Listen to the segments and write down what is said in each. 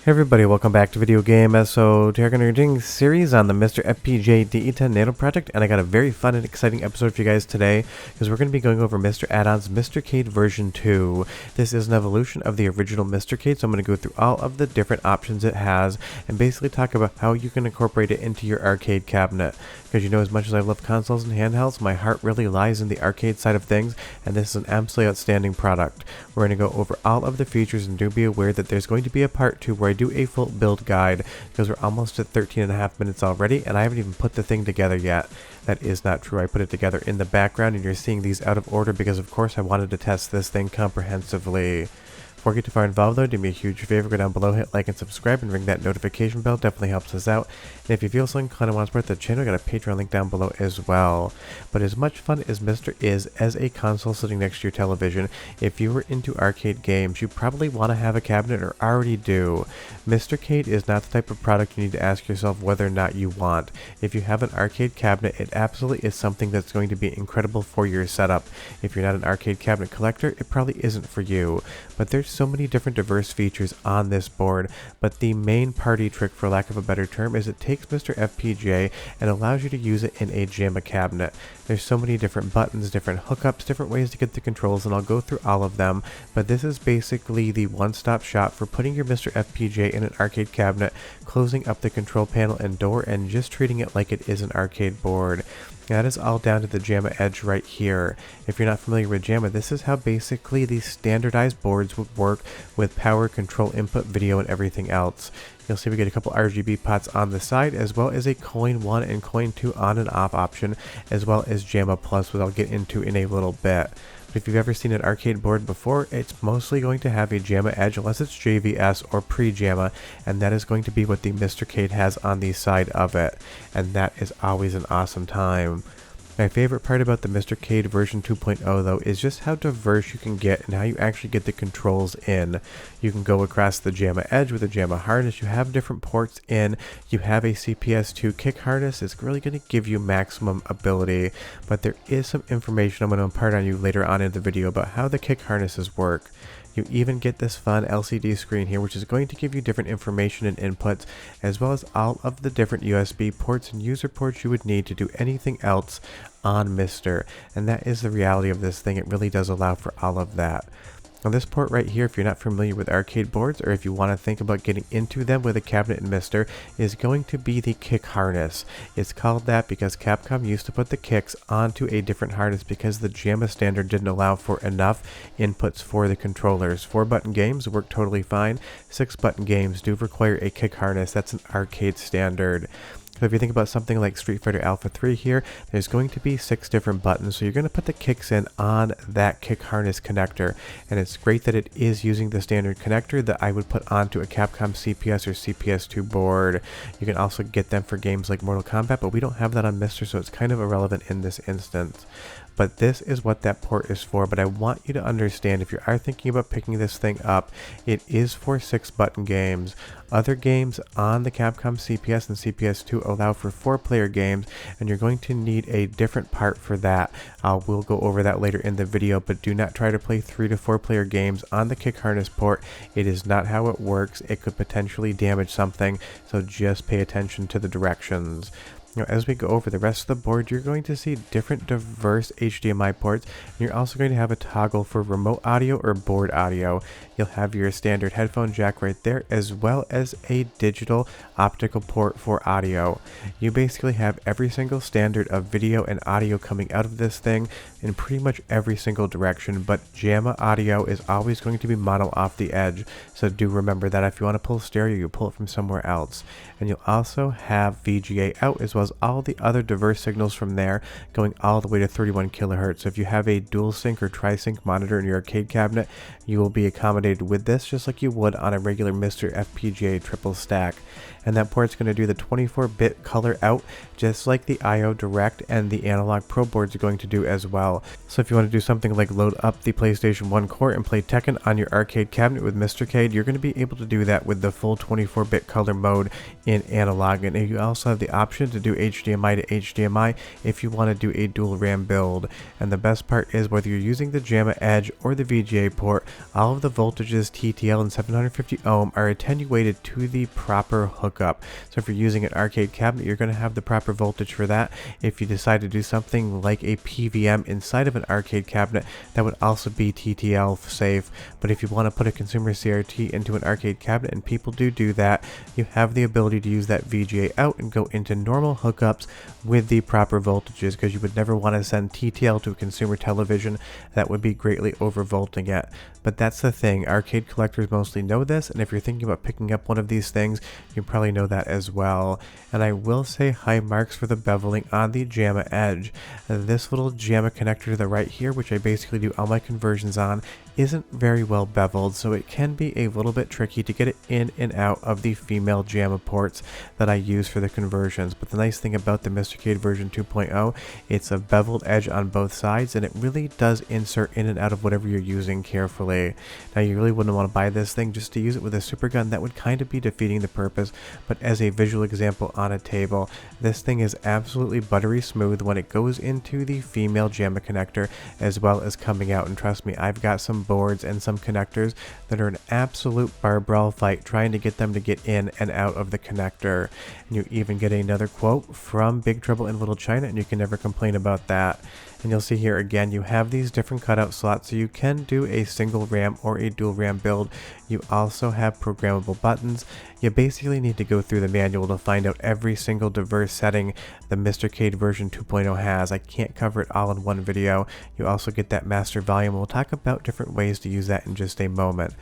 Hey everybody, welcome back to Video Game So today we're going to be doing a series on the MiSTer FPGA DE10 Nano project, and I got a very fun and exciting episode for you guys today, because we're going to be going over MiSTer Addons MiStercade version 2. This is an evolution of the original MiStercade, so I'm going to go through all of the different options it has, and basically talk about how you can incorporate it into your arcade cabinet. Because you know, as much as I love consoles and handhelds, my heart really lies in the arcade side of things, and this is an absolutely outstanding product. We're going to go over all of the features, and do be aware that there's going to be a part 2 where I do a full build guide, because we're almost at 13.5 minutes already, and I haven't even put the thing together yet. That is not true. I put it together in the background, and you're seeing these out of order because, of course, I wanted to test this thing comprehensively. Before we get too far involved though, do me a huge favor, go down below, hit like and subscribe, and ring that notification bell. Definitely helps us out. And if you feel so inclined and want to support the channel, I got a Patreon link down below as well. But as much fun as MiSTer is as a console sitting next to your television, if you were into arcade games, you probably want to have a cabinet, or already do. MiStercade is not the type of product you need to ask yourself whether or not you want. If you have an arcade cabinet, it absolutely is something that's going to be incredible for your setup. If you're not an arcade cabinet collector, it probably isn't for you. But there's so many different diverse features on this board, but the main party trick, for lack of a better term, is it takes MiSTer FPGA and allows you to use it in a JAMMA cabinet. There's so many different buttons, different hookups, different ways to get the controls, and I'll go through all of them, but this is basically the one-stop shop for putting your MiSTer FPGA in an arcade cabinet, closing up the control panel and door, and just treating it like it is an arcade board. That is all down to the JAMMA edge right here. If you're not familiar with JAMMA, this is how basically these standardized boards would work with power, control, input, video, and everything else. You'll see we get a couple RGB pots on the side, as well as a coin 1 and coin 2 on and off option, as well as JAMMA Plus, which I'll get into in a little bit. But if you've ever seen an arcade board before, it's mostly going to have a JAMMA edge, unless it's JVS or pre-JAMMA, and that is going to be what the MiStercade has on the side of it, and that is always an awesome time. My favorite part about the MiStercade version 2.0 though is just how diverse you can get and how you actually get the controls in. You can go across the JAMMA edge with a JAMMA harness, you have different ports in, you have a CPS2 kick harness. It's really going to give you maximum ability, but there is some information I'm going to impart on you later on in the video about how the kick harnesses work. You even get this fun LCD screen here, which is going to give you different information and inputs, as well as all of the different USB ports and user ports you would need to do anything else on MiSTer. And that is the reality of this thing. It really does allow for all of that. Now this port right here, if you're not familiar with arcade boards, or if you want to think about getting into them with a cabinet in MiSTer, is going to be the kick harness. It's called that because Capcom used to put the kicks onto a different harness because the JAMMA standard didn't allow for enough inputs for the controllers. 4-button games work totally fine. 6-button games do require a kick harness. That's an arcade standard. So if you think about something like Street Fighter Alpha 3 here, there's going to be 6 different buttons, so you're going to put the kicks in on that kick harness connector, and it's great that it is using the standard connector that I would put onto a Capcom CPS or CPS2 board. You can also get them for games like Mortal Kombat, but we don't have that on MiSTer, so it's kind of irrelevant in this instance. But this is what that port is for. But I want you to understand, if you are thinking about picking this thing up, it is for 6-button games. Other games on the Capcom CPS and CPS2 allow for 4-player games, and you're going to need a different part for that. We'll go over that later in the video, but do not try to play 3 to 4-player games on the kick harness port. It is not how it works. It could potentially damage something, so just pay attention to the directions. Now, as we go over the rest of the board, you're going to see different diverse HDMI ports, and you're also going to have a toggle for remote audio or board audio. You'll have your standard headphone jack right there, as well as a digital optical port for audio. You basically have every single standard of video and audio coming out of this thing in pretty much every single direction, but JAMMA audio is always going to be mono off the edge, so do remember that. If you want to pull stereo, you pull it from somewhere else. And you'll also have VGA out, as well as all the other diverse signals from there, going all the way to 31 kilohertz. So if you have a dual sync or tri-sync monitor in your arcade cabinet, you will be accommodated with this just like you would on a regular MiSTer FPGA triple stack. And that port's going to do the 24-bit color out, just like the IO Direct and the Analog Pro boards are going to do as well. So if you want to do something like load up the PlayStation 1 core and play Tekken on your arcade cabinet with MiStercade, you're going to be able to do that with the full 24-bit color mode in analog. And you also have the option to do do HDMI to HDMI if you want to do a dual RAM build. And the best part is, whether you're using the JAMMA Edge or the VGA port, all of the voltages TTL and 750 ohm are attenuated to the proper hookup. So if you're using an arcade cabinet, you're going to have the proper voltage for that. If you decide to do something like a PVM inside of an arcade cabinet, that would also be TTL safe. But if you want to put a consumer CRT into an arcade cabinet, and people do that, you have the ability to use that VGA out and go into normal hookups with the proper voltages, because you would never want to send TTL to a consumer television. That would be greatly overvolting it. But that's the thing, arcade collectors mostly know this, and if you're thinking about picking up one of these things, you probably know that as well. And I will say high marks for the beveling on the JAMMA Edge. This little JAMMA connector to the right here, which I basically do all my conversions on, isn't very well beveled, so it can be a little bit tricky to get it in and out of the female JAMMA ports that I use for the conversions. But the nice thing about the MiSTercade version 2.0, it's a beveled edge on both sides, and it really does insert in and out of whatever you're using carefully. Now, you really wouldn't want to buy this thing just to use it with a super gun. That would kind of be defeating the purpose, but as a visual example on a table, this thing is absolutely buttery smooth when it goes into the female JAMMA connector as well as coming out. And trust me, I've got some boards and some connectors that are an absolute bar brawl fight trying to get them to get in and out of the connector. And you even get another quote from Big Trouble in Little China, and you can never complain about that. And you'll see here again, you have these different cutout slots, so you can do a single RAM or a dual RAM build. You also have programmable buttons. You basically need to go through the manual to find out every single diverse setting the MiSTercade version 2.0 has. I can't cover it all in one video. You also get that master volume. We'll talk about different ways to use that in just a moment.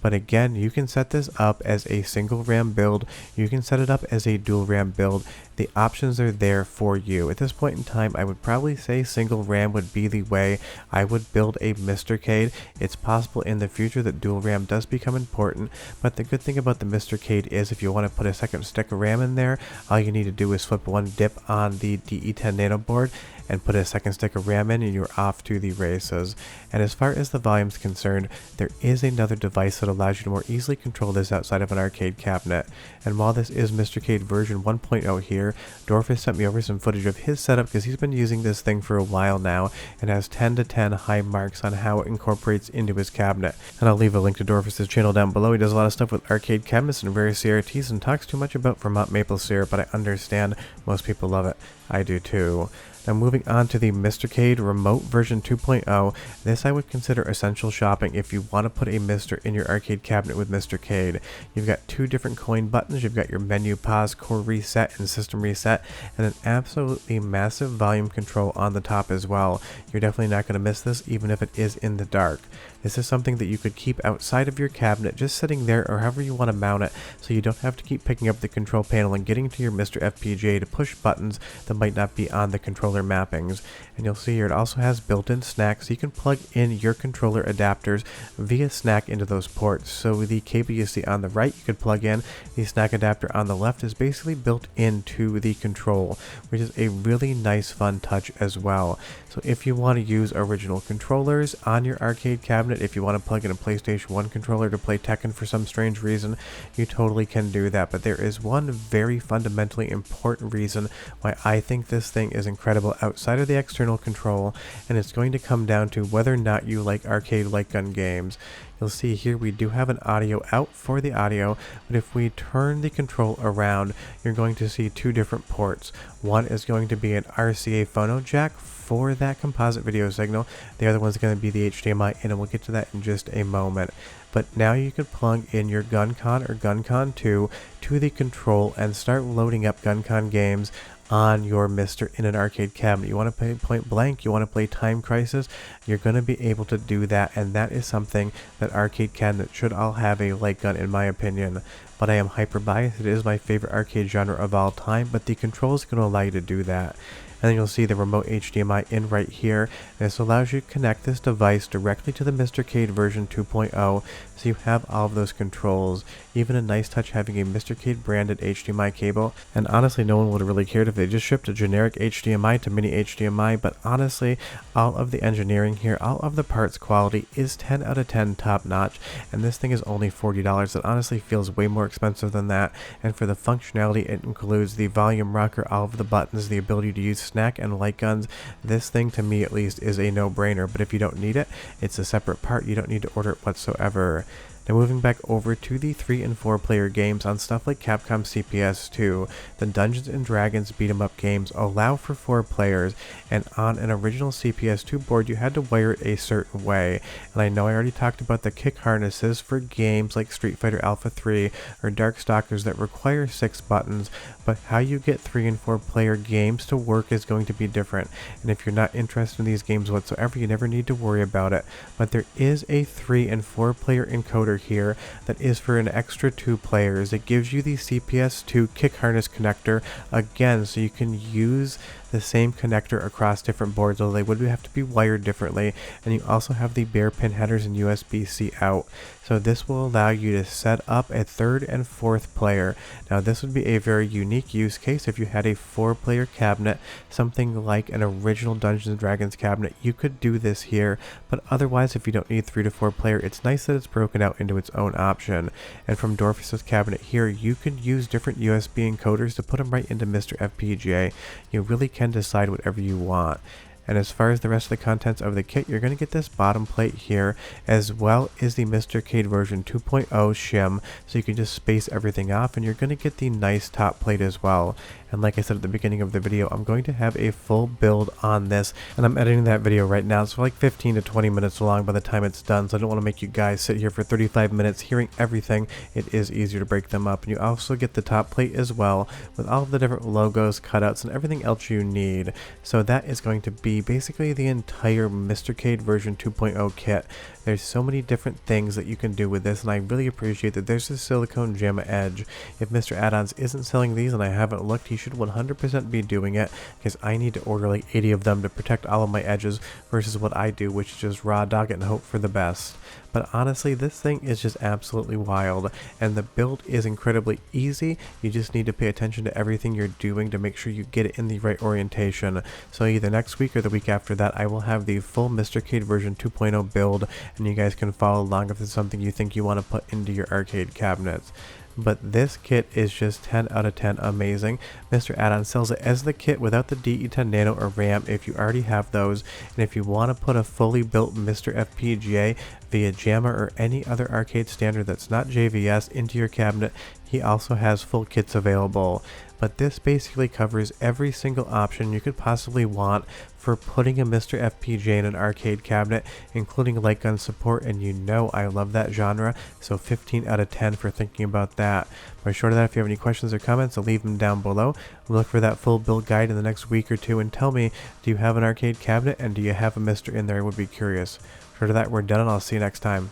But again, you can set this up as a single RAM build. You can set it up as a dual RAM build. The options are there for you. At this point in time, I would probably say single RAM would be the way I would build a MiSTercade. It's possible in the future that dual RAM does become important, but the good thing about the MiSTercade is if you want to put a second stick of RAM in there, all you need to do is flip one dip on the DE10 Nano board and put a second stick of RAM in, and you're off to the races. And as far as the volume's concerned, there is another device that allows you to more easily control this outside of an arcade cabinet. And while this is MiSTercade version 1.0 here, Dorfus sent me over some footage of his setup because he's been using this thing for a while now and has 10 to 10 high marks on how it incorporates into his cabinet. And I'll leave a link to Dorfus's channel down below. He does a lot of stuff with arcade cabinets and various CRTs and talks too much about Vermont maple syrup, but I understand most people love it. I do too. Now moving on to the MiSTercade Remote version 2.0, this I would consider essential shopping if you want to put a MiSTer in your arcade cabinet with MiSTercade. You've got two different coin buttons, you've got your menu pause, core reset, and system reset, and an absolutely massive volume control on the top as well. You're definitely not going to miss this even if it is in the dark. This is something that you could keep outside of your cabinet, just sitting there or however you want to mount it, so you don't have to keep picking up the control panel and getting to your MiSTer FPGA to push buttons that might not be on the controller mappings. And you'll see here it also has built-in snacks, so you can plug in your controller adapters via snack into those ports. So the cable you see on the right you could plug in, the snack adapter on the left is basically built into the control, which is a really nice fun touch as well. So if you want to use original controllers on your arcade cabinet, if you want to plug in a PlayStation 1 controller to play Tekken for some strange reason, you totally can do that. But there is one very fundamentally important reason why I think this thing is incredible outside of the external control, and it's going to come down to whether or not you like arcade light gun games. You'll see here we do have an audio out for the audio, but if we turn the control around, you're going to see two different ports. One is going to be an RCA phono jack for that composite video signal. The other one's going to be the HDMI in, and we'll get to that in just a moment. But now you can plug in your GunCon or GunCon 2 to the control and start loading up GunCon games on your MiSTer in an arcade cabinet. You want to play Point Blank, you want to play Time Crisis, you're going to be able to do that, and that is something that arcade cabinets should all have a light gun in my opinion. But I am hyper biased, it is my favorite arcade genre of all time, but the control is going to allow you to do that. and then you'll see the remote HDMI in right here. This allows you to connect this device directly to the MiSTercade version 2.0, so you have all of those controls. Even a nice touch having a MiSTercade branded HDMI cable, and honestly no one would have really cared if they just shipped a generic HDMI to mini HDMI, but honestly all of the engineering here, all of the parts quality is 10 out of 10 top notch, and this thing is only $40. It honestly feels way more expensive than that, and for the functionality it includes the volume rocker, all of the buttons, the ability to use snack and light guns. This thing to me at least is a no-brainer, but if you don't need it, it's a separate part. You don't need to order it whatsoever. Now moving back over to the 3 and 4 player games on stuff like Capcom CPS2, the Dungeons & Dragons beat 'em up games allow for 4 players, and on an original CPS2 board you had to wire it a certain way. And I know I already talked about the kick harnesses for games like Street Fighter Alpha 3 or Darkstalkers that require 6 buttons, but how you get 3 and 4 player games to work is going to be different. And if you're not interested in these games whatsoever, you never need to worry about it. But there is a 3 and 4 player encoder here that is for an extra 2 players. It gives you the CPS2 kick harness connector again, so you can use the same connector across different boards, although they would have to be wired differently. And you also have the bare pin headers and USB-C out, so this will allow you to set up a 3rd and 4th player. Now this would be a very unique use case if you had a 4-player cabinet, something like an original Dungeons & Dragons cabinet. You could do this here, but otherwise if you don't need 3 to 4 player, it's nice that it's broken out into its own option. And from Dorfus's cabinet here, you could use different USB encoders to put them right into MiSTer FPGA. You really can decide whatever you want. And as far as the rest of the contents of the kit, you're going to get this bottom plate here, as well as the MiSTercade version 2.0 shim, so you can just space everything off, and you're going to get the nice top plate as well. And like I said at the beginning of the video, I'm going to have a full build on this, and I'm editing that video right now. It's like 15 to 20 minutes long by the time it's done, so I don't want to make you guys sit here for 35 minutes hearing everything. It is easier to break them up. And you also get the top plate as well, with all of the different logos, cutouts, and everything else you need. So that is going to be basically the entire MiSTercade version 2.0 kit. There's so many different things that you can do with this, and I really appreciate that there's this silicone JAMMA edge. If MiSTer Addons isn't selling these, and I haven't looked, he should 100% be doing it, because I need to order like 80 of them to protect all of my edges versus what I do, which is just raw dog it and hope for the best. But honestly, this thing is just absolutely wild, and the build is incredibly easy. You just need to pay attention to everything you're doing to make sure you get it in the right orientation. So either next week or the week after that, I will have the full MiSTercade version 2.0 build, and you guys can follow along if it's something you think you want to put into your arcade cabinets. But this kit is just 10 out of 10 amazing. MiSTer Addons sells it as the kit without the DE10 Nano or RAM if you already have those. And if you want to put a fully built MiSTer FPGA via JAMMA or any other arcade standard that's not JVS into your cabinet, he also has full kits available. But this basically covers every single option you could possibly want for putting a MiSTer FPGA in an arcade cabinet, including light gun support, and you know I love that genre, so 15 out of 10 for thinking about that. But short of that, if you have any questions or comments, I'll leave them down below. Look for that full build guide in the next week or two, and tell me, do you have an arcade cabinet, and do you have a MiSTer in there? I would be curious. Short of that, we're done, and I'll see you next time.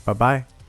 Bye-bye.